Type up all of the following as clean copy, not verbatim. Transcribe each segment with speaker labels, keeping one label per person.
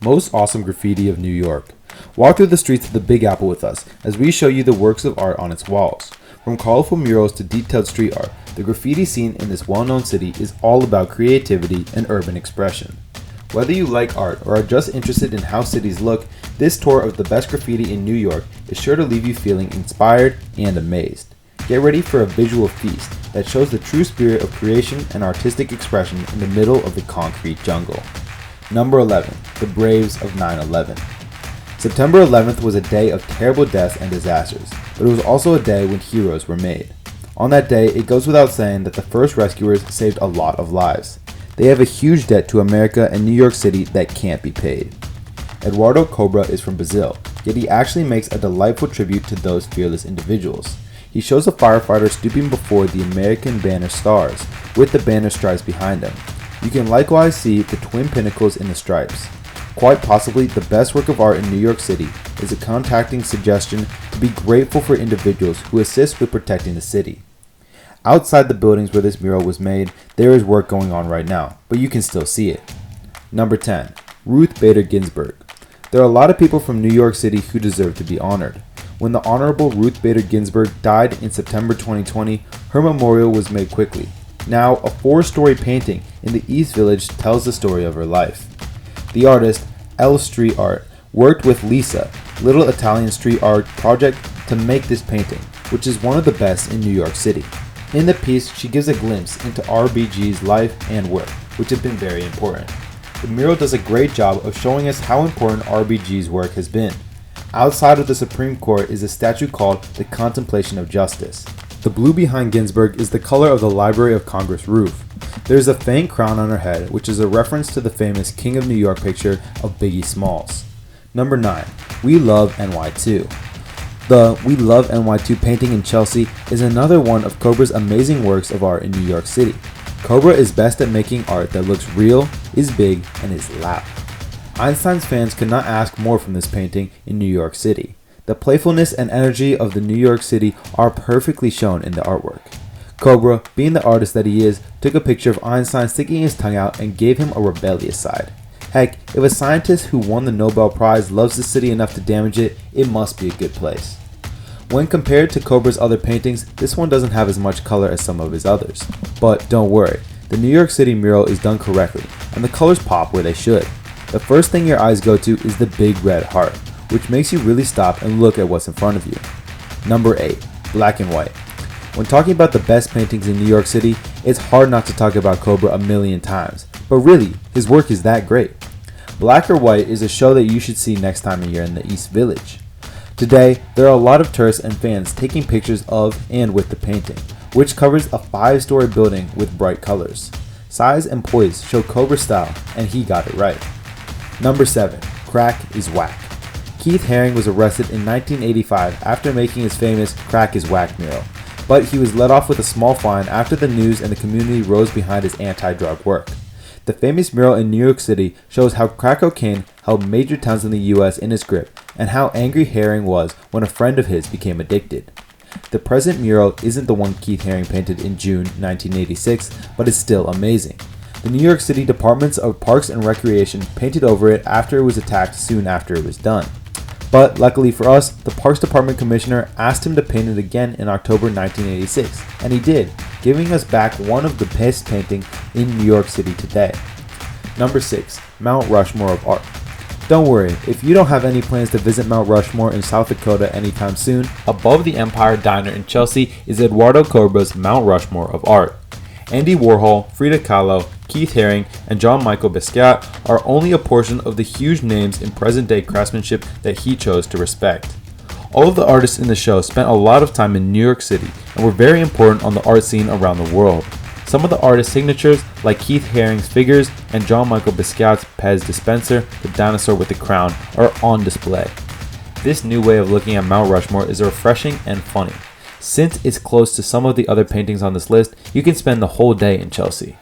Speaker 1: Most awesome graffiti of New York. Walk through the streets of the Big Apple with us as we show you the works of art on its walls. From colorful murals to detailed street art, the graffiti scene in this well-known city is all about creativity and urban expression. Whether you like art or are just interested in how cities look, this tour of the best graffiti in New York is sure to leave you feeling inspired and amazed. Get ready for a visual feast that shows the true spirit of creation and artistic expression in the middle of the concrete jungle. Number 11. The Braves of 9/11. September 11th was a day of terrible deaths and disasters, but it was also a day when heroes were made. On that day, it goes without saying that the first rescuers saved a lot of lives. They have a huge debt to America and New York City that can't be paid. Eduardo Cobra is from Brazil, yet he actually makes a delightful tribute to those fearless individuals. He shows a firefighter stooping before the American banner stars, with the banner stripes behind him. You can likewise see the twin pinnacles in the stripes. Quite possibly the best work of art in New York City is a contacting suggestion to be grateful for individuals who assist with protecting the city. Outside the buildings where this mural was made, there is work going on right now, but you can still see it. Number 10. Ruth Bader Ginsburg. There are a lot of people from New York City who deserve to be honored. When the Honorable Ruth Bader Ginsburg died in September 2020, her memorial was made quickly. Now, a 4-story painting in the East Village tells the story of her life. The artist, L Street Art, worked with Lisa, Little Italian Street Art Project, to make this painting, which is one of the best in New York City. In the piece, she gives a glimpse into RBG's life and work, which have been very important. The mural does a great job of showing us how important RBG's work has been. Outside of the Supreme Court is a statue called the Contemplation of Justice. The blue behind Ginsburg is the color of the Library of Congress roof. There is a faint crown on her head, which is a reference to the famous King of New York picture of Biggie Smalls. Number 9. We Love NY2. The We Love NY2 painting in Chelsea is another one of Cobra's amazing works of art in New York City. Cobra is best at making art that looks real, is big, and is loud. Einstein's fans could not ask more from this painting in New York City. The playfulness and energy of the New York City are perfectly shown in the artwork. Cobra, being the artist that he is, took a picture of Einstein sticking his tongue out and gave him a rebellious side. Heck, if a scientist who won the Nobel Prize loves the city enough to damage it, it must be a good place. When compared to Cobra's other paintings, this one doesn't have as much color as some of his others. But don't worry, the New York City mural is done correctly, and the colors pop where they should. The first thing your eyes go to is the big red heart, which makes you really stop and look at what's in front of you. Number 8. Black and White. When talking about the best paintings in New York City, it's hard not to talk about Cobra a million times, but really, his work is that great. Black or White is a show that you should see next time you're in the East Village. Today, there are a lot of tourists and fans taking pictures of and with the painting, which covers a 5-story building with bright colors. Size and poise show Cobra's style, and he got it right. Number 7. Crack is Whack. Keith Haring was arrested in 1985 after making his famous Crack is Whack mural, but he was let off with a small fine after the news and the community rose behind his anti-drug work. The famous mural in New York City shows how crack cocaine held major towns in the US in its grip and how angry Haring was when a friend of his became addicted. The present mural isn't the one Keith Haring painted in June 1986, but it's still amazing. The New York City Departments of Parks and Recreation painted over it after it was attacked soon after it was done. But luckily for us, the Parks Department Commissioner asked him to paint it again in October 1986, and he did, giving us back one of the best paintings in New York City today. Number 6. Mount Rushmore of Art. Don't worry, if you don't have any plans to visit Mount Rushmore in South Dakota anytime soon, above the Empire Diner in Chelsea is Eduardo Cobra's Mount Rushmore of Art. Andy Warhol, Frida Kahlo, Keith Haring, and Jean-Michel Basquiat are only a portion of the huge names in present-day craftsmanship that he chose to respect. All of the artists in the show spent a lot of time in New York City and were very important on the art scene around the world. Some of the artist signatures, like Keith Haring's figures and Jean-Michel Basquiat's Pez dispenser, the dinosaur with the crown, are on display. This new way of looking at Mount Rushmore is refreshing and funny. Since it's close to some of the other paintings on this list, you can spend the whole day in Chelsea.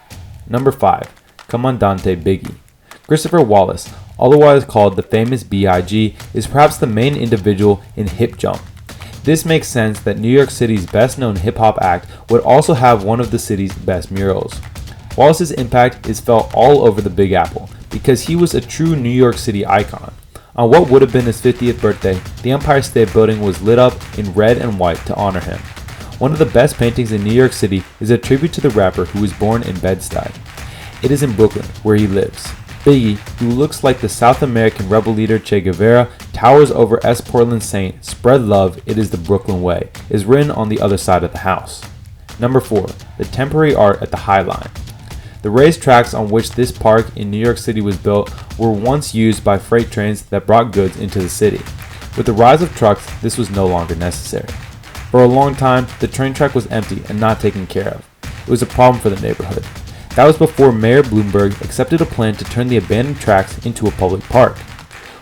Speaker 1: Number 5. Comandante Biggie. Christopher Wallace, otherwise called the famous B.I.G., is perhaps the main individual in hip jump. This makes sense that New York City's best-known hip-hop act would also have one of the city's best murals. Wallace's impact is felt all over the Big Apple, because he was a true New York City icon. On what would have been his 50th birthday, the Empire State Building was lit up in red and white to honor him. One of the best paintings in New York City is a tribute to the rapper who was born in Bed-Stuy. It is in Brooklyn, where he lives. Biggie, who looks like the South American rebel leader Che Guevara, towers over S. Portland saying, "Spread love, it is the Brooklyn way," is written on the other side of the house. Number 4. The temporary art at the High Line. The raised tracks on which this park in New York City was built were once used by freight trains that brought goods into the city. With the rise of trucks, this was no longer necessary. For a long time, the train track was empty and not taken care of. It was a problem for the neighborhood. That was before Mayor Bloomberg accepted a plan to turn the abandoned tracks into a public park.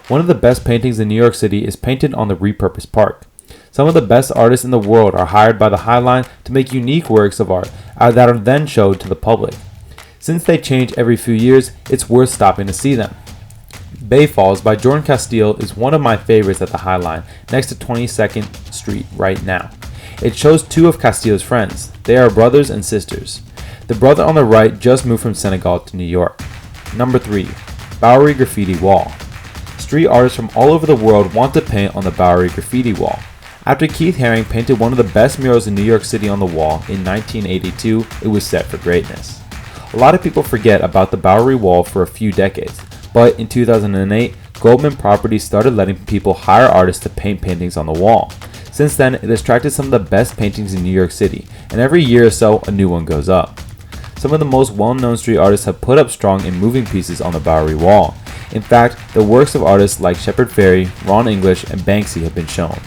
Speaker 1: One of the best paintings in New York City is painted on the repurposed park. Some of the best artists in the world are hired by the High Line to make unique works of art that are then showed to the public. Since they change every few years, it's worth stopping to see them. Bay Falls by Jordan Castile is one of my favorites at the High Line, next to 22nd Street right now. It shows two of Castile's friends. They are brothers and sisters. The brother on the right just moved from Senegal to New York. Number 3. Bowery Graffiti Wall. Street artists from all over the world want to paint on the Bowery Graffiti Wall. After Keith Haring painted one of the best murals in New York City on the wall in 1982, it was set for greatness. A lot of people forget about the Bowery Wall for a few decades, but in 2008, Goldman Properties started letting people hire artists to paint paintings on the wall. Since then, it has attracted some of the best paintings in New York City, and every year or so, a new one goes up. Some of the most well-known street artists have put up strong and moving pieces on the Bowery Wall. In fact, the works of artists like Shepard Fairey, Ron English, and Banksy have been shown.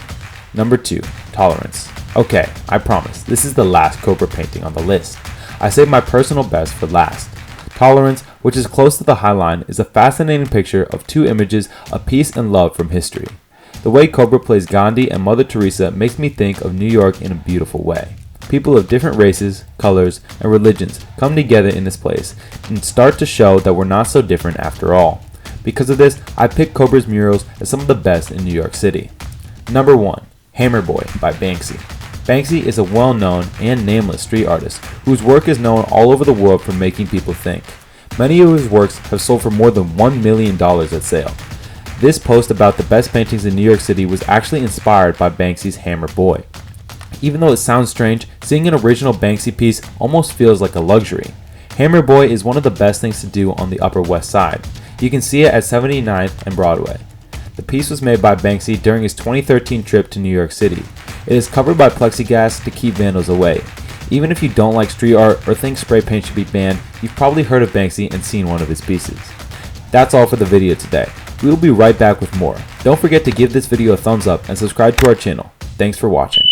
Speaker 1: Number 2. Tolerance. Okay, I promise, this is the last Cobra painting on the list. I saved my personal best for last. Tolerance, which is close to the High Line, is a fascinating picture of two images of peace and love from history. The way Cobra plays Gandhi and Mother Teresa makes me think of New York in a beautiful way. People of different races, colors, and religions come together in this place and start to show that we're not so different after all. Because of this, I picked Cobra's murals as some of the best in New York City. Number 1. Hammer Boy by Banksy. Banksy is a well-known and nameless street artist whose work is known all over the world for making people think. Many of his works have sold for more than $1 million at sale. This post about the best paintings in New York City was actually inspired by Banksy's Hammer Boy. Even though it sounds strange, seeing an original Banksy piece almost feels like a luxury. Hammer Boy is one of the best things to do on the Upper West Side. You can see it at 79th and Broadway. The piece was made by Banksy during his 2013 trip to New York City. It is covered by plexiglass to keep vandals away. Even if you don't like street art or think spray paint should be banned, you've probably heard of Banksy and seen one of his pieces. That's all for the video today. We will be right back with more. Don't forget to give this video a thumbs up and subscribe to our channel. Thanks for watching.